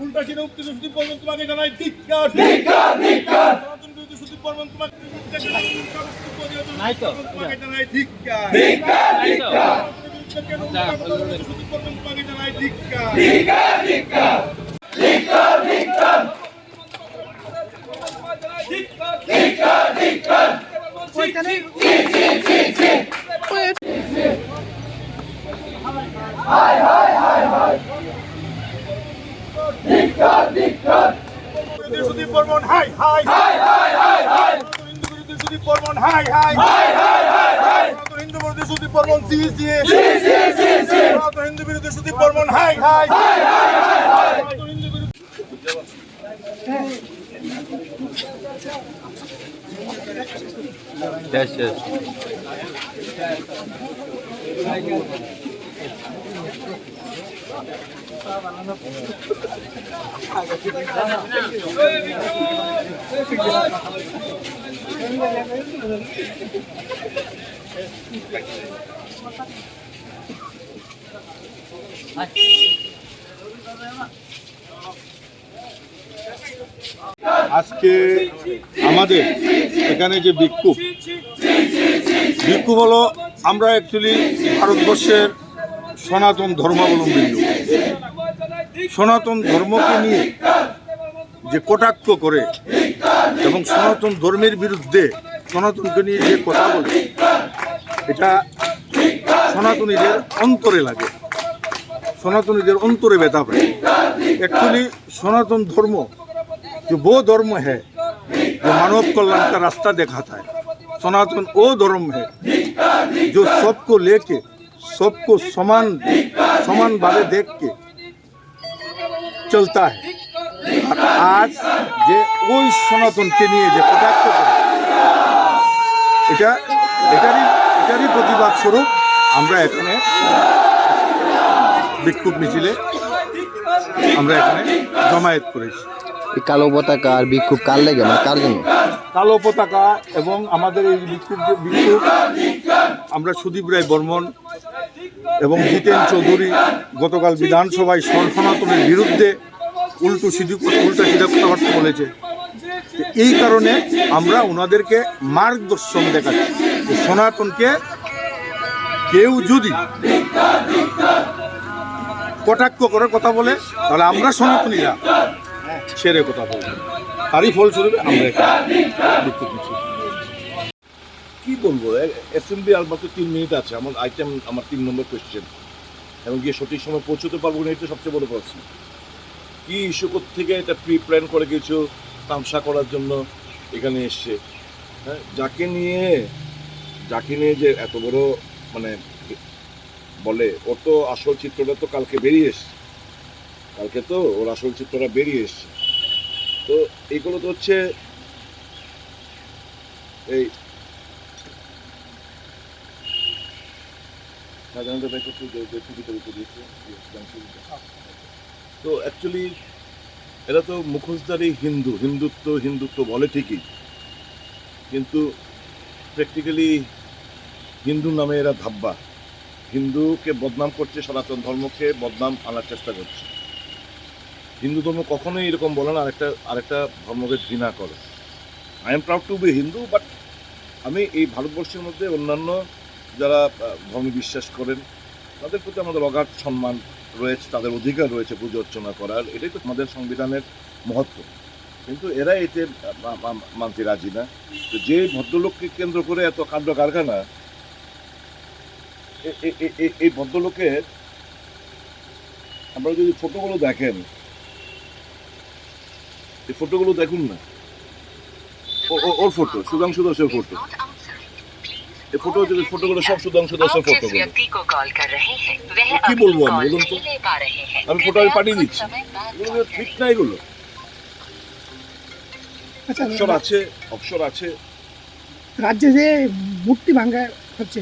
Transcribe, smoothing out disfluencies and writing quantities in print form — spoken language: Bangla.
উল্টা সিনে উঠতে সুদীপ বর্মন তোমাকে জানাই ধিক্কার ধিক্কার ধিক্কার সনাতন বিরোধী সুদীপ বর্মন তোমাকে জানাই ধিক্কার ধিক্কার ধিক্কার সুদীপ বর্মন তোমাকে জানাই ধিক্কার ধিক্কার ধিক্কার ধিক্কার ধিক্কার ধিক্কার ধিক্কার ওইখানে হাই হাই হাই হাই ধিক্কার ধিক্কার সুদীপ বর্মন হাই হাই হাই হাই হাই হাই হিন্দু বিরোধী সুদীপ বর্মন হাই হাই হাই হাই হাই হাই হিন্দু বিরোধী সুদীপ বর্মন সি সি সি সি সি সি হিন্দু বিরোধী সুদীপ বর্মন হাই হাই হাই হাই হাই হাই হিন্দু বিরোধী Yes, yes. আজকে আমাদের এখানে যে বিক্ষোভ হলো, আমরা অ্যাকচুয়ালি ভারতবর্ষের সনাতন ধর্মাবলম্বী লোক। সনাতন ধর্মকে নিয়ে যে কটাক্ষ করে এবং সনাতন ধর্মের বিরুদ্ধে সনাতনকে নিয়ে যে কথা বলে, এটা সনাতনীদের অন্তরে লাগে, সনাতনীদের অন্তরে ব্যথা পায়। एक्चुअली सनातन धर्म जो वो धर्म है जो मानव कल्याण का रास्ता दिखाता है, सनातन वो धर्म है जो सबको लेके सबको समान समान भावे देख के चलता है। और आज जे ওই সনাতনকে নিয়ে যে কটাক্ষ করে, এটারই প্রতিবাদ স্বরূপ আমরা এখানে বিক্ষোভ মিছিলে আমরা এখানে জমায়েত করেছি। এই কালো পতাকা আর বিক্ষোভ কার লেগে, মানে কার জন্য? কালো পতাকা এবং আমাদের এই বিক্ষোভ আমরা সুদীপ রায় বর্মন এবং জিতেন চৌধুরী গতকাল বিধানসভায় সনাতনের বিরুদ্ধে উল্টা সিধা কথাবার্তা বলেছে। এই কারণে আমরা ওনাদেরকে মার্গদর্শন দেখাচ্ছি যে সনাতনকে কেউ যদি কটাক্ষ করে কথা বলে তাহলে আমরা সনাতনীরা ছেড়ে কথা বলবো। তারই ফলস্বরূপে আমরা কি বলবো, অ্যাসেম্বলি আর মাত্র 3 মিনিট আছে। আমার আইটেম, আমার 3 নম্বর কোয়েশ্চেন, এবং গিয়ে সঠিক সময় পৌঁছতে পারবো না, এটা সবচেয়ে বড় প্রশ্ন। কি ইস্যু থেকে এটা প্রি প্ল্যান করে কিছু তামসা করার জন্য এখানে এসছে, হ্যাঁ, যাকে নিয়ে যে এত বড় মানে বলে, ওর তো আসল চিত্রটা তো কালকে বেরিয়ে এসছে, কালকে তো ওর আসল চিত্রটা বেরিয়ে এসছে। তো এইগুলো তো হচ্ছে এই তো অ্যাকচুয়ালি এরা তো মুখোশধারী হিন্দুত্ব বলে ঠিকই, কিন্তু প্র্যাকটিক্যালি হিন্দু নামে এরা ধাব্বা, হিন্দুকে বদনাম করছে, সনাতন ধর্মকে বদনাম আনার চেষ্টা করছে। হিন্দু ধর্ম কখনোই এরকম বলে না আরেকটা ধর্মকে ঘৃণা করে। I am proud to be Hindu, but আমি এই ভারতবর্ষের মধ্যে অন্যান্য যারা ধর্মে বিশ্বাস করেন তাদের প্রতি আমাদের অগাধ সম্মান রয়েছে, তাদের অধিকার রয়েছে পুজো অর্চনা করার, এটাই তো আমাদের সংবিধানের মহত্ব। কিন্তু এরা এতে মানতে রাজি না। তো যে ভদ্রলোককে কেন্দ্র করে এত কাণ্ড কারখানা, এই ভদ্রলোকের আপনারা যদি ফটোগুলো দেখেন, এই ফটোগুলো দেখুন না, ওর ফটো, সুধাংশু দাসের ফটো। এই ফটোগুলো সব সুধাংশু দাসের ফটোগুলো। কি বলবো আমি, বলুন তো? আমি ফটো পাঠিয়ে দিচ্ছি, এগুলো ঠিক না এগুলো। আচ্ছা, অবসর আছে। রাজ্যে যে মূর্তি ভাঙ্গা হচ্ছে